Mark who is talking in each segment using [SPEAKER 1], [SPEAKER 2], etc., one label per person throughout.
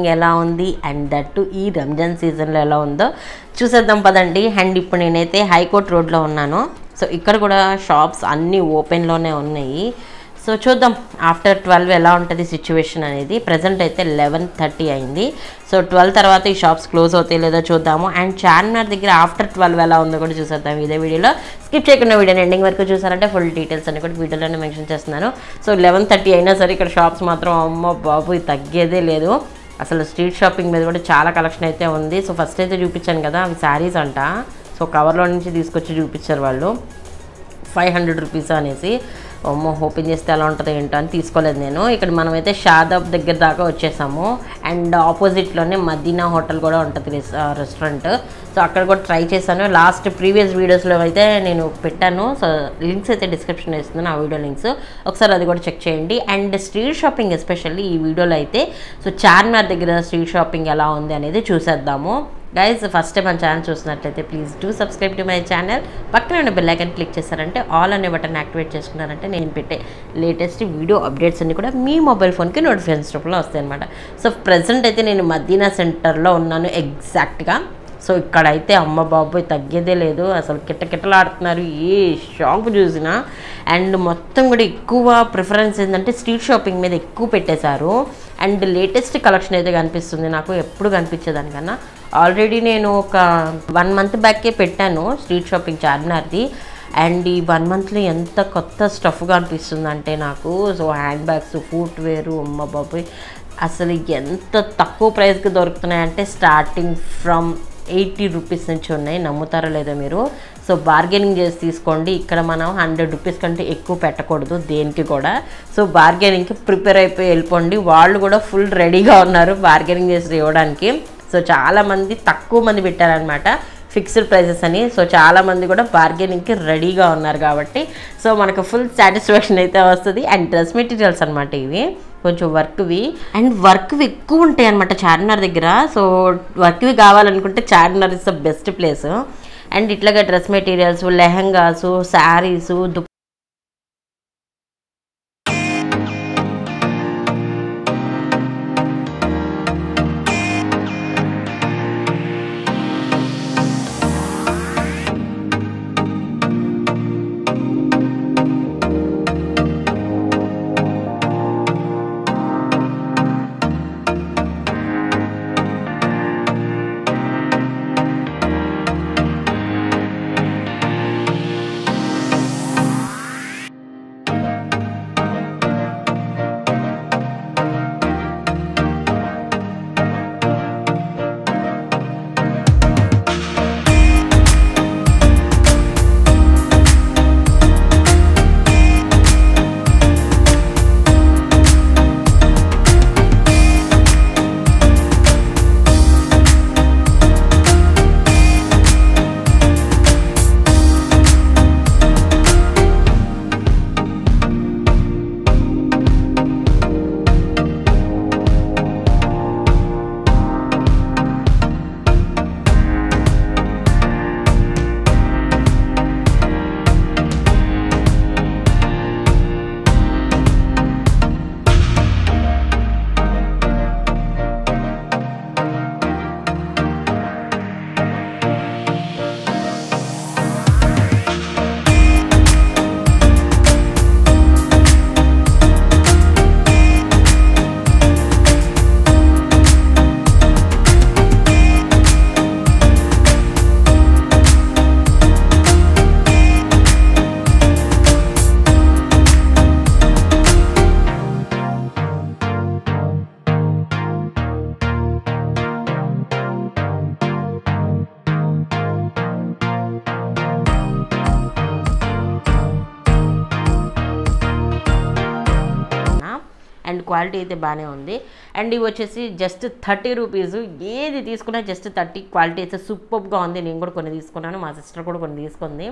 [SPEAKER 1] Shopping ఎలా ఉంది and that ఈ రంజాన్ సీజన్లో ఎలా ఉందో చూసేద్దాం పదండి. అండ్ ఇప్పుడు నేనైతే హైకోర్ట్ రోడ్లో ఉన్నాను. సో ఇక్కడ కూడా షాప్స్ అన్నీ ఓపెన్లోనే ఉన్నాయి. సో చూద్దాం ఆఫ్టర్ 12 ఎలా ఉంటుంది సిచ్యువేషన్ అనేది. ప్రజెంట్ అయితే 11:30 అయింది. సో 12 తర్వాత ఈ షాప్స్ క్లోజ్ అవుతాయి లేదో చూద్దాము. అండ్ చార్మినార్ దగ్గర ఆఫ్టర్ 12 ఎలా ఉందో కూడా చూసేద్దాం ఇదే వీడియోలో. స్కిప్ చేయకుండా వీడియోని ఎండింగ్ వరకు చూసారంటే ఫుల్ డీటెయిల్స్ అన్ని కూడా వీడియోలోనే మెన్షన్ చేస్తున్నాను. సో 11:30 అయినా సరే ఇక్కడ షాప్స్ మాత్రం అమ్మ బాబు తగ్గేదే లేదు. అసలు స్ట్రీట్ షాపింగ్ మీద కూడా చాలా కలెక్షన్ అయితే ఉంది. సో ఫస్ట్ అయితే చూపించాను కదా అవి శారీస్ అంట. సో కవర్లో నుంచి తీసుకొచ్చి చూపించారు వాళ్ళు 500 రూపీస్ అనేసి. అమ్మో ఓపెన్ చేస్తే ఎలా ఉంటుంది ఏంటో అని తీసుకోలేదు నేను. ఇక్కడ మనమైతే షాదాబ్ దగ్గర దాకా వచ్చేసాము. అండ్ ఆపోజిట్లోనే మదీనా హోటల్ కూడా ఉంటుంది రెస్టారెంట్. సో అక్కడ కూడా ట్రై చేశాను. లాస్ట్ ప్రీవియస్ వీడియోస్లో అయితే నేను పెట్టాను. సో లింక్స్ అయితే డిస్క్రిప్షన్లో ఇస్తున్నాను, ఆ వీడియో లింక్స్ ఒకసారి అది కూడా చెక్ చేయండి. అండ్ స్ట్రీట్ షాపింగ్ ఎస్పెషల్లీ ఈ వీడియోలో అయితే సో చార్మినార్ దగ్గర స్ట్రీట్ షాపింగ్ ఎలా ఉంది అనేది చూసేద్దాము. గైస్ ఫస్ట్ టైం మన ఛానల్ చూసినట్లయితే please do subscribe to my channel. పక్కన ఉన్న బెల్ ఐకాన్ క్లిక్ చేశారంటే ఆల్ అనే బటన్ యాక్టివేట్ చేసుకున్నారంటే నేను పెట్టే లేటెస్ట్ వీడియో అప్డేట్స్ అన్ని కూడా మీ మొబైల్ ఫోన్కి నోటిఫికేషన్స్ రూపంలో వస్తాయి అనమాట. సో ప్రజెంట్ అయితే నేను మదీనా సెంటర్లో ఉన్నాను ఎగ్జాక్ట్గా. సో ఇక్కడైతే అమ్మ బాబోయ్ తగ్గేదే లేదు. అసలు కిట్టకిట్టలాడుతున్నారు ఏ షాప్ చూసినా. అండ్ మొత్తం కూడా ఎక్కువ ప్రిఫరెన్స్ ఏంటంటే స్ట్రీట్ షాపింగ్ మీద ఎక్కువ పెట్టేశారు. అండ్ లేటెస్ట్ కలెక్షన్ అయితే కనిపిస్తుంది నాకు, ఎప్పుడు కనిపించేదానికన్నా. ఆల్రెడీ నేను ఒక 1 మంత్ బ్యాకే పెట్టాను స్ట్రీట్ షాపింగ్ చార్మినార్ది. అండ్ ఈ 1 మంత్లో ఎంత కొత్త స్టఫ్గా అనిపిస్తుంది అంటే నాకు. సో హ్యాండ్ బ్యాగ్స్, ఫుట్ వేరు అమ్మ బాబోయ్ అసలు ఎంత తక్కువ ప్రైస్కి దొరుకుతున్నాయంటే స్టార్టింగ్ ఫ్రమ్ 80 రూపీస్ నుంచి ఉన్నాయి. నమ్ముతారో లేదో మీరు. సో బార్గెనింగ్ చేసి తీసుకోండి. ఇక్కడ మనం 100 రూపీస్ కంటే ఎక్కువ పెట్టకూడదు దేనికి కూడా. సో బార్గెనింగ్కి ప్రిపేర్ అయిపోయి వెళ్ళిపోండి. వాళ్ళు కూడా ఫుల్ రెడీగా ఉన్నారు బార్గెనింగ్ చేసి ఇవ్వడానికి. సో చాలామంది తక్కువ మంది పెట్టారనమాట ఫిక్స్డ్ ప్రైసెస్ అని. సో చాలామంది కూడా బార్గెనింగ్కి రెడీగా ఉన్నారు కాబట్టి సో మనకు ఫుల్ సాటిస్ఫాక్షన్ అయితే వస్తుంది. అండ్ డ్రెస్ మెటీరియల్స్ అనమాట ఇవి, కొంచెం వర్క్వి. అండ్ వర్క్వి ఎక్కువ ఉంటాయి అనమాట చార్మినార్ దగ్గర. సో వర్క్వి కావాలనుకుంటే Charminar is the best place. And ఇట్లాగా dress materials, lehengas, saris, and quality అయితే బాగానే ఉంది. అండ్ ఇవి వచ్చేసి జస్ట్ 30 రూపీస్. ఏది తీసుకున్నా జస్ట్ 30. క్వాలిటీ అయితే సూపర్గా ఉంది. నేను కూడా కొన్ని తీసుకున్నాను, మా సిస్టర్ కూడా కొన్ని తీసుకుంది.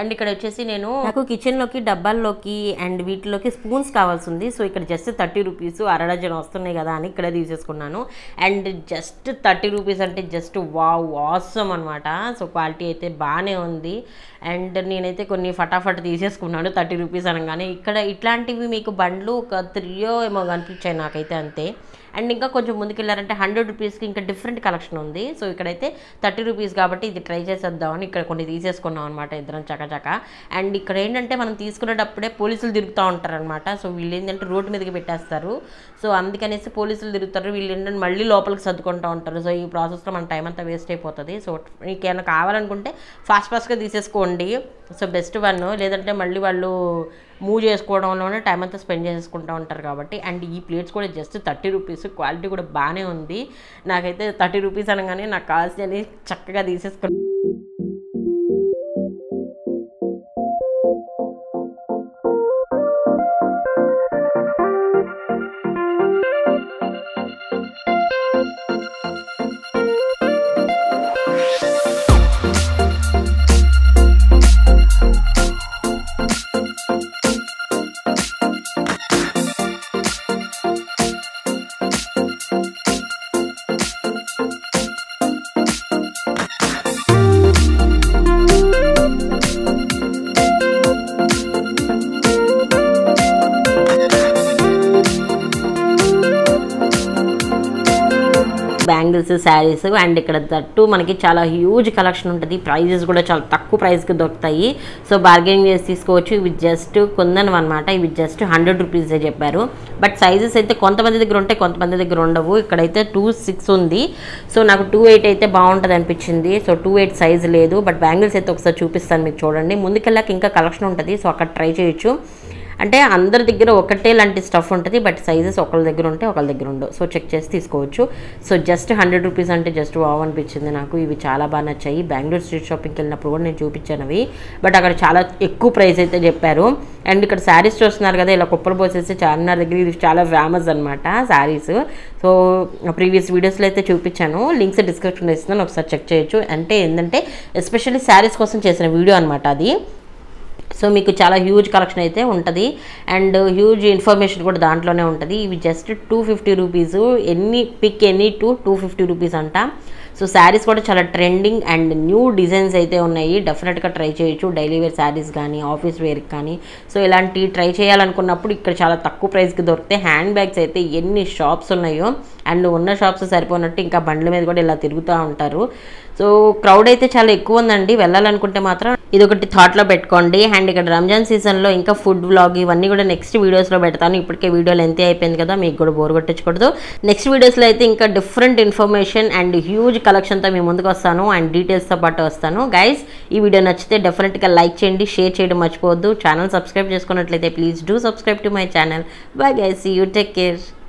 [SPEAKER 1] అండ్ ఇక్కడ వచ్చేసి నాకు కిచెన్లోకి డబ్బాల్లోకి అండ్ వీటిలోకి స్పూన్స్ కావాల్సి ఉంది. సో ఇక్కడ జస్ట్ 30 రూపీస్, అరడజన్ వస్తున్నాయి కదా అని ఇక్కడే తీసేసుకున్నాను. అండ్ జస్ట్ 30 రూపీస్ అంటే జస్ట్ వావ్ ఆసమ్ అనమాట. సో క్వాలిటీ అయితే బాగానే ఉంది. అండ్ నేనైతే కొన్ని ఫటాఫట్ తీసేసుకున్నాను 30 రూపీస్ అనగానే. ఇక్కడ ఇట్లాంటివి మీకు బండ్లు ఒక 3 ఏమో కనిపించాయి నాకైతే అంతే. అండ్ ఇంకా కొంచెం ముందుకెళ్ళారంటే 100 రూపీస్కి ఇంకా డిఫరెంట్ కలెక్షన్ ఉంది. సో ఇక్కడైతే 30 రూపీస్ కాబట్టి ఇది ట్రై చేసేద్దామని ఇక్కడ కొన్ని తీసేసుకున్నాం అనమాట ఇద్దరం చకచక. అండ్ ఇక్కడ ఏంటంటే మనం తీసుకునేటప్పుడే పోలీసులు తిరుగుతూ ఉంటారనమాట. సో వీళ్ళు ఏంటంటే రోడ్డు మీదకి పెట్టేస్తారు. సో అందుకనేసి పోలీసులు తిరుగుతారు, వీళ్ళు ఏంటంటే మళ్ళీ లోపలికి సర్దుకుంటూ ఉంటారు. సో ఈ ప్రాసెస్లో మన టైం అంతా వేస్ట్ అయిపోతుంది. సో మీకు ఏమైనా కావాలనుకుంటే ఫాస్ట్గా తీసేసుకోండి. So best one. లేదంటే మళ్ళీ వాళ్ళు మూవ్ చేసుకోవడంలోనే టైం అంతా స్పెండ్ చేసుకుంటూ ఉంటారు కాబట్టి. అండ్ ఈ ప్లేట్స్ కూడా జస్ట్ 30 రూపీస్, క్వాలిటీ కూడా బాగానే ఉంది. నాకైతే 30 రూపీస్ అనగానే నాకు కావాల్సినవి చక్కగా తీసేసుకున్నాను. బ్యాంగిల్స్, శారీస్ అండ్ ఇక్కడ దట్టు మనకి చాలా హ్యూజ్ కలెక్షన్ ఉంటుంది. ప్రైజెస్ కూడా చాలా తక్కువ ప్రైస్కి దొరుకుతాయి. సో బార్గెనింగ్ చేసి తీసుకోవచ్చు. ఇవి జస్ట్ కొందనం అనమాట. ఇవి జస్ట్ 100 రూపీసే చెప్పారు. బట్ సైజెస్ అయితే కొంతమంది దగ్గర ఉంటాయి, కొంతమంది దగ్గర ఉండవు. ఇక్కడైతే 2.6 ఉంది. సో నాకు 2.8 అయితే బాగుంటుంది అనిపించింది. సో 2.8 సైజ్ లేదు. బట్ బ్యాంగిల్స్ అయితే ఒకసారి చూపిస్తాను మీకు, చూడండి. ముందుకెళ్ళాక ఇంకా కలెక్షన్ ఉంటుంది. సో అక్కడ ట్రై చేయొచ్చు. అంటే అందరి దగ్గర ఒకటే లాంటి స్టఫ్ ఉంటుంది. బట్ సైజెస్ ఒకళ్ళ దగ్గర ఉంటే ఒకళ్ళ దగ్గర ఉండవు. సో చెక్ చేసి తీసుకోవచ్చు. సో జస్ట్ 100 రూపీస్ అంటే జస్ట్ వావ్ అనిపించింది నాకు. ఇవి చాలా బాగా నచ్చాయి. బెంగళూరు స్ట్రీట్ షాపింగ్కి వెళ్ళినప్పుడు కూడా నేను చూపించాను అవి. బట్ అక్కడ చాలా ఎక్కువ ప్రైస్ అయితే చెప్పారు. అండ్ ఇక్కడ శారీస్ చూస్తున్నారు కదా, ఇలా కుప్పలు పోసేసి చార్మినార్ దగ్గర ఇది చాలా ఫేమస్ అనమాట శారీస్. సో ప్రీవియస్ వీడియోస్లో అయితే చూపించాను, లింక్స్ డిస్క్రిప్షన్లో ఇస్తున్నాను, ఒకసారి చెక్ చేయొచ్చు. అంటే ఏంటంటే ఎస్పెషల్లీ శారీస్ కోసం చేసిన వీడియో అనమాట అది. సో మీకు చాలా హ్యూజ్ కలెక్షన్ అయితే ఉంటుంది అండ్ హ్యూజ్ ఇన్ఫర్మేషన్ కూడా దాంట్లోనే ఉంటుంది. ఇవి జస్ట్ 250 రూపీస్. ఎనీ 250 రూపీస్ అంట. సో శారీస్ కూడా చాలా ట్రెండింగ్ అండ్ న్యూ డిజైన్స్ అయితే ఉన్నాయి. డెఫినెట్గా ట్రై చేయొచ్చు. డైలీ వేర్ శారీస్ కానీ, ఆఫీస్ వేర్కి కానీ. సో ఇలాంటి ట్రై చేయాలనుకున్నప్పుడు ఇక్కడ చాలా తక్కువ ప్రైస్కి దొరుకుతాయి. హ్యాండ్ బ్యాగ్స్ అయితే ఎన్ని షాప్స్ ఉన్నాయో, అండ్ ఉన్న షాప్స్ సరిపోనట్టు ఇంకా బండ్ల మీద కూడా ఇలా తిరుగుతూ ఉంటారు. సో క్రౌడ్ అయితే చాలా ఎక్కువ ఉందండి. వెళ్ళాలనుకుంటే మాత్రం ఇదొకటి థాట్లో పెట్టుకోండి. అండ్ ఇక్కడ రంజాన్ సీజన్లో ఇంకా ఫుడ్ వ్లాగ్ ఇవన్నీ కూడా నెక్స్ట్ వీడియోస్లో పెడతాను. ఇప్పటికే వీడియో లెంత్ అయిపోయింది కదా, మీకు కూడా బోర్ కొట్టించకూడదు. నెక్స్ట్ వీడియోస్లో అయితే ఇంకా డిఫరెంట్ ఇన్ఫర్మేషన్ అండ్ హ్యూజ్ కలెక్షన్తో మీ ముందుకు వస్తాను అండ్ డీటెయిల్స్తో పాటు వస్తాను. గైస్, ఈ వీడియో నచ్చితే డెఫినెట్గా లైక్ చేయండి, షేర్ చేయడం మర్చిపోవద్దు. ఛానల్ సబ్స్క్రైబ్ చేసుకున్నట్లయితే please do subscribe to my channel. Bye guys, see you, take care.